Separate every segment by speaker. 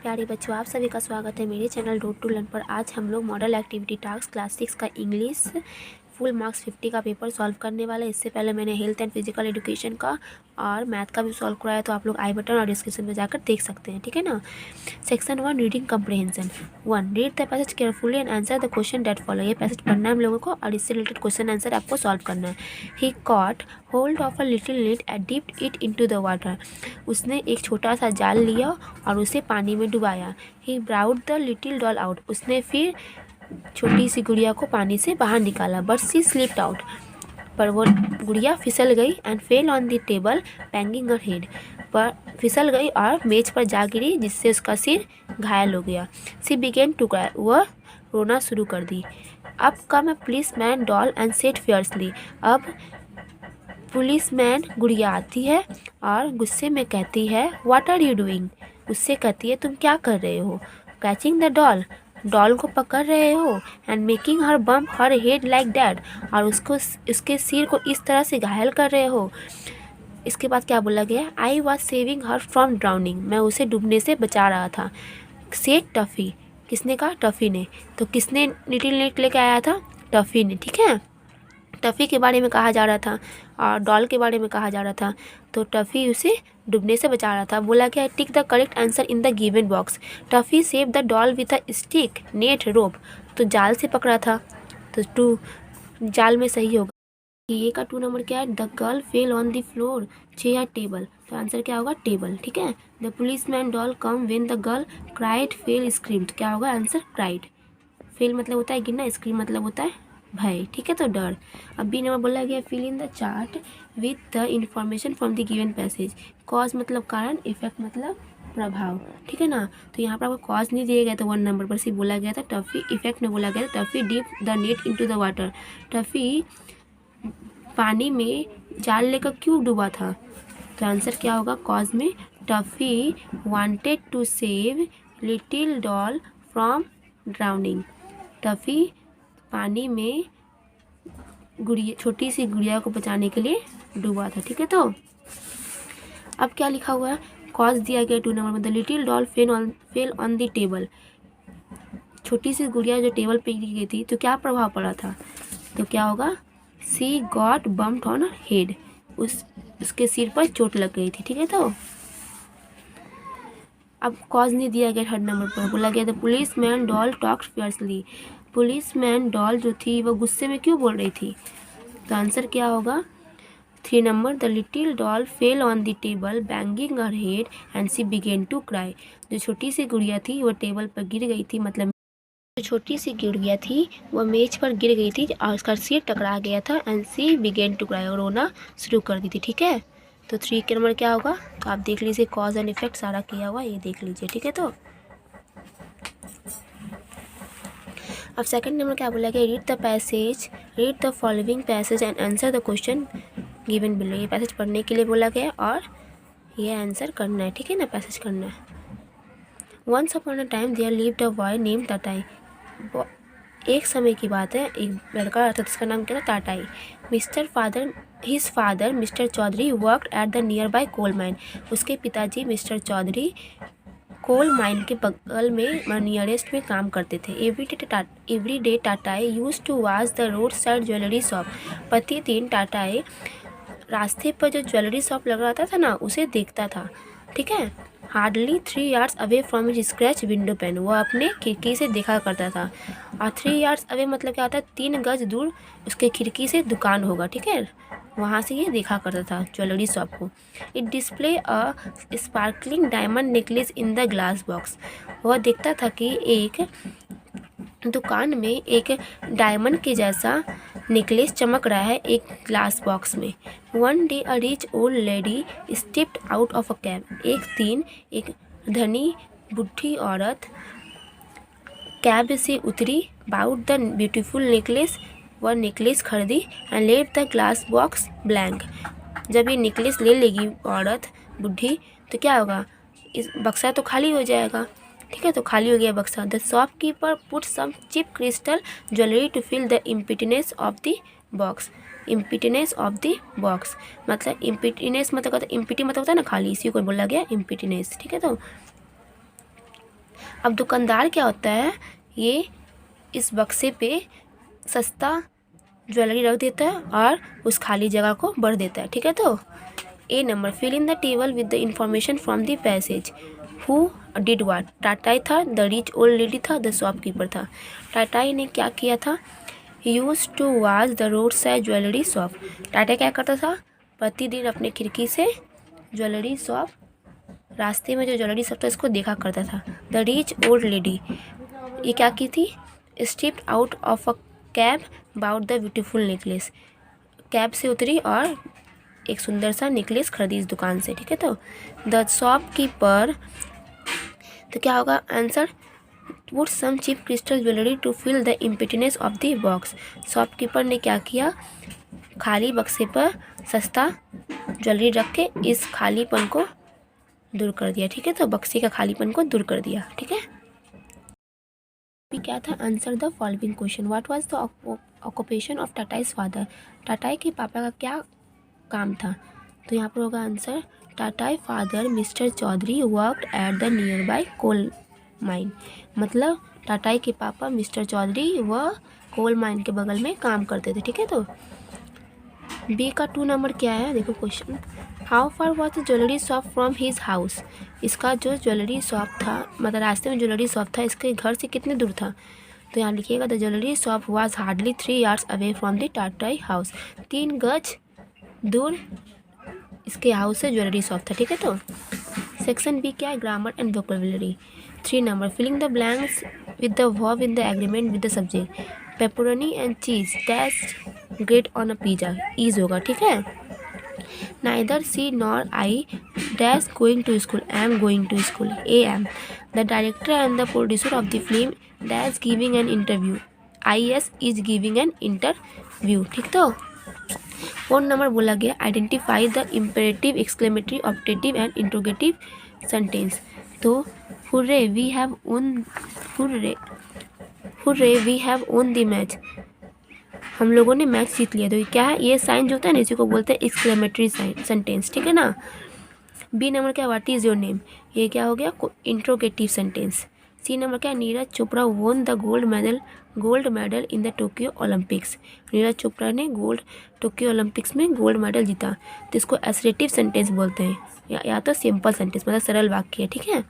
Speaker 1: प्यारे बच्चों, आप सभी का स्वागत है मेरे चैनल रोड टू लर्न पर। आज हम लोग मॉडल एक्टिविटी टास्क क्लास 6 का इंग्लिश फुल मार्क्स 50 का पेपर सॉल्व करने वाले। इससे पहले मैंने हेल्थ एंड फिजिकल एजुकेशन का और मैथ का भी सॉल्व कराया, तो आप लोग आई बटन और डिस्क्रिप्शन में जाकर देख सकते हैं, ठीक है ना। Section 1 reading comprehension 1 read the passage carefully and answer the question that follow. ये पैसेज पढ़ना है हम लोगों को और इससे रिलेटेड क्वेश्चन आंसर आपको सॉल्व करना है। He caught hold of a little net and dipped it into the water. उसने एक छोटा सा जाल लिया और उसे पानी में डुबाया। He brought the little doll out. उसने फिर छोटी सी गुड़िया को पानी से बाहर निकाला। But she slipped out. पर वो गुड़िया फिसल गई and fell on the table banging her head. पर फिसल गई और मेज पर जा गिरी, जिससे उसका सिर घायल हो गया। She began to cry. वह रोना शुरू कर दी। Up come a policeman doll and said fiercely. अब पुलिसमैन गुड़िया आती है और गुस्से में कहती है व्हाट आर यू डूइंग। उससे कहती है तुम क्या कर रहे हो। Catching the doll. डॉल को पकड़ रहे हो। And making her bump her head like that. और उसके सिर को इस तरह से घायल कर रहे हो। इसके बाद क्या बोला गया, I was saving her from drowning. मैं उसे डूबने से बचा रहा था। सेड टफ़ी। किसने कहा, टफ़ी ने। तो किसने लिटिल नेट लेके आया था, टफ़ी ने, ठीक है। टफ़ी के बारे में कहा जा रहा था और डॉल के बारे में कहा जा रहा था। तो टफ़ी उसे डूबने से बचा रहा था। बोला गया tick the correct answer in the given box. Tuffy save the doll with a stick net rope. तो जाल से पकड़ा था, तो टू जाल में सही होगा। ये का 2 नंबर क्या है, the girl fail on the floor chair table. तो आंसर क्या होगा, टेबल, ठीक है। The police man doll come when the girl cried fail screamed. क्या होगा आंसर, क्राइड। फेल मतलब होता है गिरना, स्क्रीम मतलब होता है भय, ठीक है, तो डर। अब बी नंबर बोला गया fill in the chart with the information from the given passage. Cause मतलब कारण, इफेक्ट मतलब प्रभाव, ठीक है ना। तो यहाँ पर आपको कॉज नहीं दिया गया था 1 नंबर पर, सिर्फ बोला गया था टफ़ी। इफेक्ट में बोला गया था Tuffy dip the net into the water. Tuffy पानी में जाल लेकर क्यों डूबा था। तो आंसर क्या होगा, कॉज में Tuffy wanted to save little doll from drowning. Tuffy पानी में गुड़िया, छोटी सी गुड़िया को बचाने के लिए डूबा था, ठीक है। तो अब क्या लिखा हुआ है, कॉज दिया गया 2 नंबर में, the little doll fell on the table. छोटी सी गुड़िया जो टेबल पे गिर गई थी, तो क्या प्रभाव पड़ा था। तो क्या होगा, सी गॉट बम्प्ड ऑन हेड। उसके सिर पर चोट लग गई थी, ठीक है। तो अब कॉज नहीं दिया गया 3rd नंबर पर, बोला गया the police man doll talked fiercely. Police man doll जो थी वो गुस्से में क्यों बोल रही थी। तो आंसर क्या होगा, 3 number, the little doll fell on the table banging her head and she began to cry. जो छोटी सी गुड़िया थी वो टेबल पर गिर गई थी, मतलब जो छोटी सी गुड़िया थी वह मेज पर गिर गई थी और उसका सिर टकरा गया था। And she began to cry, और रोना शुरू कर दी थी, ठीक है। तो 3 के नंबर क्या होगा, तो आप देख लीजिए, कॉज एंड इफेक्ट सारा किया हुआ, ये देख लीजिए, ठीक है। तो अब 2nd नंबर क्या बोला गया, read the following passage and answer the question given below. ये पैसेज पढ़ने के लिए बोला गया और ये आंसर करना है, ठीक है ना, पैसेज करना है। Once upon a time there lived a boy named Tatai. एक समय की बात है, एक लड़का था, जिसका नाम क्या था, Tatai. His father mister Chowdhury worked at the nearby coal mine. उसके पिताजी मिस्टर चौधरी कोल माइन के बगल में नियरेस्ट में काम करते थे। Every day Tatai used to watch the roadside jewellery shop. प्रतिदिन टाटाई रास्ते पर जो ज्वेलरी शॉप लगा रहता था ना, उसे देखता था, ठीक है। Hardly 3 yards away from his scratch window pan. वह अपने खिड़की से देखा करता था। और 3 yards अवे मतलब क्या होता है, 3 गज दूर उसके खिड़की से दुकान होगा, ठीक है, वहाँ से ये देखा करता था ज्वेलरी शॉप को। It display a sparkling diamond necklace in the glass box. वह देखता था कि एक दुकान में एक डायमंड के जैसा नेकलेस चमक रहा है एक ग्लास बॉक्स में। One day a rich old lady stepped out of a cab. एक दिन एक धनी बुढ़ी औरत कैब से उतरी। Bought the beautiful necklace. वह नेकलेस खरीदी and left the glass box blank. जब ये नेकलेस ले लेगी औरत बुढ़ी, तो क्या होगा, इस बक्सा तो खाली हो जाएगा, ठीक है। तो खाली हो गया बक्सा। The shopkeeper put some cheap crystal jewellery to fill the emptiness of the box. Emptiness of the box मतलब इम्पिटनेस मतलब इम्पिटी मतलब होता है ना खाली, इसी को बोला गया इम्पिटनेस, ठीक है। तो अब दुकानदार क्या होता है, ये इस बक्से पे सस्ता ज्वेलरी रख देता है और उस खाली जगह को भर देता है। ठीक है, तो A number, fill in the table with the information from the passage. Who did what, Tatai था, द रिच ओल्ड लेडी था, द शॉपकीपर था। टाटाई ने क्या किया था, used to watch the roadside jewellery shop. Tata क्या करता था, प्रतिदिन अपने खिड़की से ज्वेलरी शॉप, रास्ते में जो ज्वेलरी शॉप था इसको देखा करता था। द रिच ओल्ड लेडी, ये क्या की थी, stepped out of a cab about the beautiful necklace, cab से उतरी और एक सुंदर सा नेकलेस खरीदी इस दुकान से। ठीक है, तो द शॉपकीपर, तो क्या होगा answer, put some cheap crystal jewellery to fill the emptiness of the box. Shopkeeper ने क्या किया, खाली बक्से पर सस्ता ज्वेलरी रख के इस खालीपन को दूर कर दिया। ठीक है, तो बक्से का खालीपन को दूर कर दिया। ठीक है, क्या था, answer the following question. What was the occupation of Tatai's father, Tatai के पापा का क्या काम था। तो यहाँ पर होगा answer, Tatai father mister Chowdhury worked at the nearby coal mine, मतलब टाटाई के पापा मिस्टर चौधरी वह कोल माइन के बगल में काम करते थे। ठीक है, तो बी का 2 नंबर क्या है, देखो question, how far was the jewellery shop from his house. इसका जो ज्वेलरी शॉप था, मतलब रास्ते में ज्वेलरी शॉप था, इसके घर से कितने दूर था। तो यहाँ लिखिएगा, the jewellery shop was hardly 3 yards away from the Tatai house, 3 गज दूर इसके हाउस से ज्वेलरी शॉप था। ठीक है, तो सेक्शन बी क्या है, grammar and vocabulary. 3 number, filling the blanks with the verb in the agreement with the subject. Pepperoni and cheese taste great on a pizza, is होगा। ठीक है, neither she nor I dash going to school, am going to school, A M. The director and the producer of the film dash giving an interview, I S is giving an interview. ठीक, तो 4 number बोला गया, identify the imperative, exclamatory, optative and interrogative sentence. तो hurray we have won, hurray we have won the match, हम लोगों ने match जीत लिया। तो ये क्या है, ये साइन जो होता है ना, इसी को बोलते हैं एक्सक्लेमेटरी सेंटेंस। ठीक है ना। बी नंबर क्या, व्हाट इज़ योर नेम, ये क्या हो गया, इंट्रोगेटिव सेंटेंस। सी नंबर क्या, Neeraj Chopra won the gold medal in the Tokyo Olympics, Neeraj Chopra ने टोक्यो ओलंपिक्स में गोल्ड मेडल जीता। तो इसको एसरेटिव सेंटेंस बोलते हैं, या तो सिंपल सेंटेंस, मतलब सरल वाक्य है। ठीक है।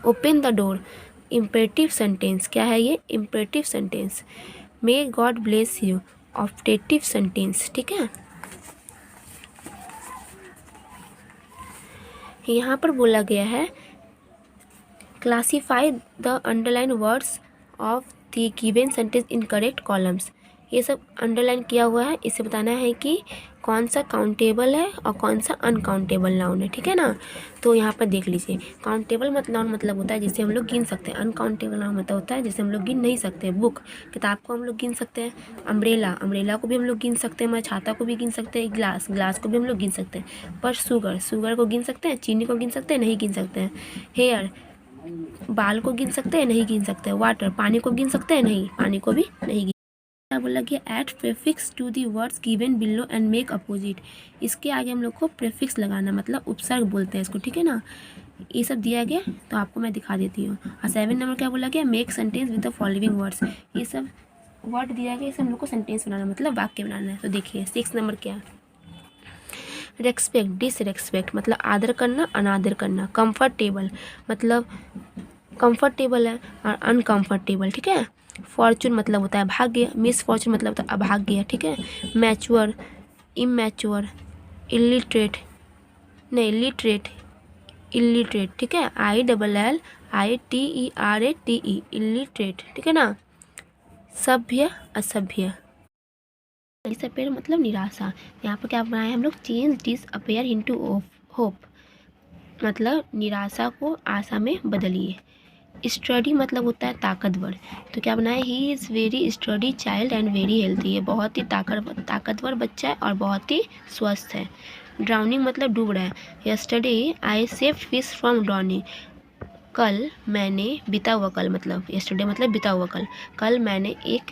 Speaker 1: Open the door, imperative sentence, क्या है ये, imperative sentence. May God bless you, optative sentence. ठीक है, यहाँ पर बोला गया है, classify the underline words of the given sentence in correct columns. ये सब अंडरलाइन किया हुआ है, इसे बताना है कि कौन सा काउंटेबल है और कौन सा अनकाउंटेबल नाउन है। ठीक है ना। तो यहाँ पर देख लीजिए, काउंटेबल नाउन मतलब होता है जिसे हम लोग गिन सकते हैं, अनकाउंटेबल नाउन मतलब होता है जिसे हम लोग गिन नहीं सकते। बुक, किताब को हम लोग गिन सकते हैं। अम्ब्रेला को भी हम लोग गिन सकते हैं। छाता को भी गिन सकते हैं। ग्लास को भी हम लोग गिन सकते हैं। पर शुगर को गिन सकते हैं, चीनी को गिन सकते हैं, नहीं गिन सकते हैं। हेयर, बाल को गिन सकते हैं, नहीं गिन सकते हैं। वाटर, पानी को गिन सकते हैं, नहीं, पानी को भी नहीं गिन। क्या बोला गया, add prefix to the words given below and make opposite. इसके आगे हम लोग को प्रेफिक्स लगाना, मतलब उपसर्ग बोलते हैं इसको। ठीक है ना। ये सब दिया गया, तो आपको मैं दिखा देती हूँ। और 7 नंबर क्या बोला गया, make sentence with the following words. ये सब वर्ड दिया गया, इसे हम लोग को सेंटेंस बनाना, मतलब वाक्य बनाना है। तो देखिए 6 नंबर क्या, रेस्पेक्ट, डिसरेस्पेक्ट, मतलब आदर करना, अनादर करना। कंफर्टेबल, मतलब कंफर्टेबल है और अनकंफर्टेबल। ठीक है। फॉर्चून मतलब होता है भाग्य, मिस फॉर्चून मतलब होता है अभाग्य। ठीक है। मैच्योर, इमैच्योर, इलिटरेट, नहीं लिटरेट, इलिटरेट। ठीक है। ILLITERATE, illiterate. ठीक है ना। सभ्य, असभ्य, डिसअपेयर मतलब निराशा। यहाँ पर क्या बनाए हम लोग, चेंज डिसअपेयर इनटू होप, मतलब निराशा को आशा में बदलिए। स्टडी मतलब होता है ताकतवर, तो क्या बनाए, he is very study child and very healthy, ये बहुत ही ताकतवर बच्चा है और बहुत ही स्वस्थ है। ड्राउनिंग मतलब डूब रहा है। Yesterday I saved fish from drowning, कल मैंने, बीता हुआ कल मतलब, यस्टरडे मतलब बीता हुआ कल मैंने एक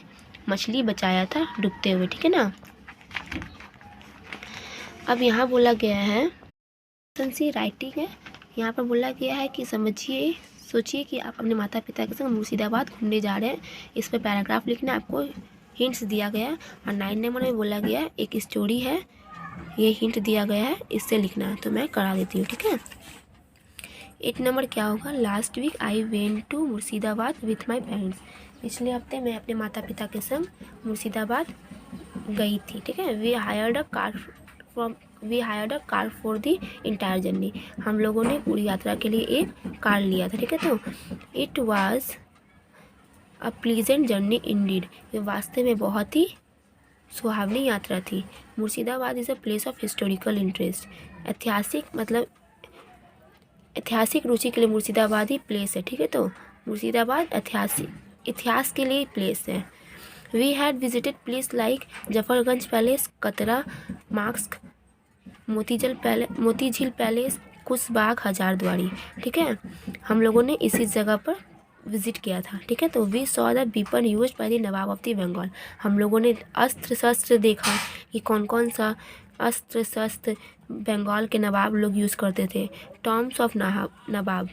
Speaker 1: मछली बचाया था डूबते हुए। ठीक है ना। अब यहाँ बोला गया है, सी राइटिंग है, यहाँ पर बोला गया है कि समझिए सोचिए कि आप अपने माता पिता के संग मुर्शिदाबाद घूमने जा रहे हैं। इस पर पैराग्राफ लिखना है, आपको हिंट्स दिया गया है। और 9 नंबर में बोला गया है एक स्टोरी है, ये हिंट दिया गया है, इससे लिखना है। तो मैं करा देती हूँ, ठीक है। 8 नंबर क्या होगा? Last week I went to Murshidabad with my parents. पिछले हफ्ते मैं अपने माता पिता के संग मुर्शिदाबाद गई थी, ठीक है। We hired a car for the entire journey. हम लोगों ने पूरी यात्रा के लिए एक कार लिया था, ठीक है। तो it was a pleasant journey Indeed. ये वास्तव में बहुत ही सुहावनी यात्रा थी। Murshidabad is a place of historical interest. ऐतिहासिक रुचि के लिए मुर्शिदाबाद ही प्लेस है, ठीक है। तो मुर्शिदाबाद इतिहास के लिए प्लेस है। We had visited place like Zafarganj Palace, Katra Mosque, Motijheel Palace, Khushbagh, Hazarduari, ठीक है। हम लोगों ने इसी जगह पर विजिट किया था, ठीक है। तो we saw the weapon used by the Nawab of the Bengal. हम लोगों ने अस्त्र शस्त्र देखा कि कौन कौन सा अस्त्र शस्त्र बंगाल के नवाब लोग यूज़ करते थे। टॉम्स ऑफ नवाब,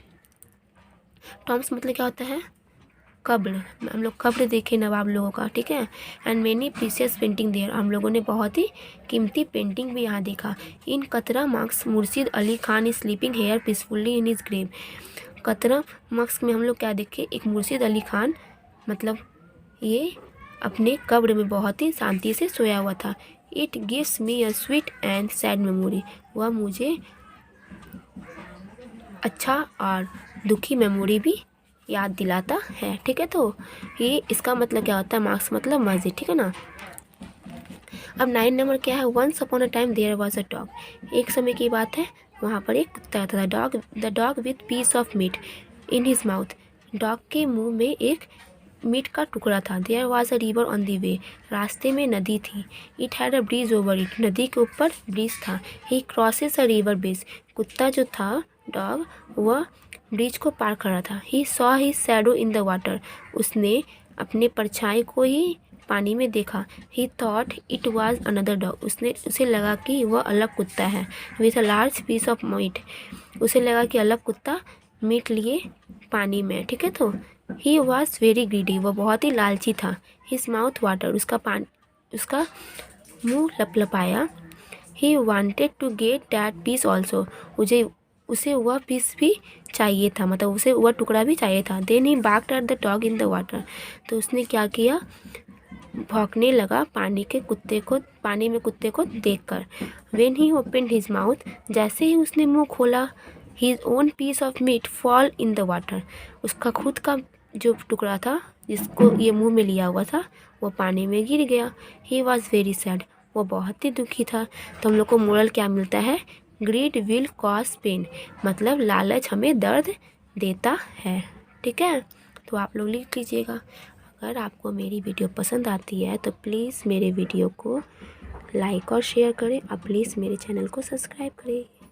Speaker 1: टॉम्स मतलब क्या होता है? कब्र। हम लोग कब्र देखे नवाब लोगों का, ठीक है। And many precious painting there. हम लोगों ने बहुत ही कीमती पेंटिंग भी यहाँ देखा। इन कतरा मार्क्स Murshid Ali Khan is sleeping here peacefully in his grave. Katra मार्क्स में हम लोग क्या देखे? एक मुर्शिद अली खान, मतलब ये अपने कब्र में बहुत ही शांति से सोया हुआ था। It gives me a sweet and sad memory. वह मुझे अच्छा और दुखी मेमोरी भी याद दिलाता है, ठीक है। तो ये इसका मतलब क्या होता है? मार्क्स मतलब मस्जिद, ठीक है ना। अब 9 नंबर क्या है? Once upon a time there was a dog. एक समय की बात है, वहाँ पर एक कुत्ता था। The dog with piece of meat in his mouth. Dog के मुंह में एक मीट का टुकड़ा था। There was a river on the way. रास्ते में नदी थी। It had a bridge over it. नदी के ऊपर ब्रिज था। He crosses a river bridge. कुत्ता जो था, डॉग, वह ब्रिज को पार कर रहा था। He saw his shadow in the water. उसने अपने परछाई को ही पानी में देखा। He thought it was another dog. उसे लगा कि वह अलग कुत्ता है। With a large piece of meat. उसे लगा कि अलग कुत्ता मीट लिए पानी में, ठीक है। तो ही वॉज वेरी ग्रीडी। वह बहुत ही लालची था। His mouth water. उसका मुंह लपलपाया। He wanted to get that piece also. उसे वह पीस भी चाहिए था, मतलब उसे वह टुकड़ा भी चाहिए था। Then he barked at the dog in the water. तो उसने क्या किया? भौंकने लगा पानी में कुत्ते को देखकर। When he opened his mouth. जैसे ही उसने मुंह खोला, his own piece of meat fall in the water. उसका खुद का जो टुकड़ा था, जिसको ये मुंह में लिया हुआ था, वो पानी में गिर गया। He was very sad. वो बहुत ही दुखी था। तो हम लोग को मोरल क्या मिलता है? Greed will cause pain. मतलब लालच हमें दर्द देता है, ठीक है। तो आप लोग लिख लीजिएगा। अगर आपको मेरी वीडियो पसंद आती है तो प्लीज़ मेरे वीडियो को लाइक और शेयर करें और प्लीज़ मेरे चैनल को सब्सक्राइब करें।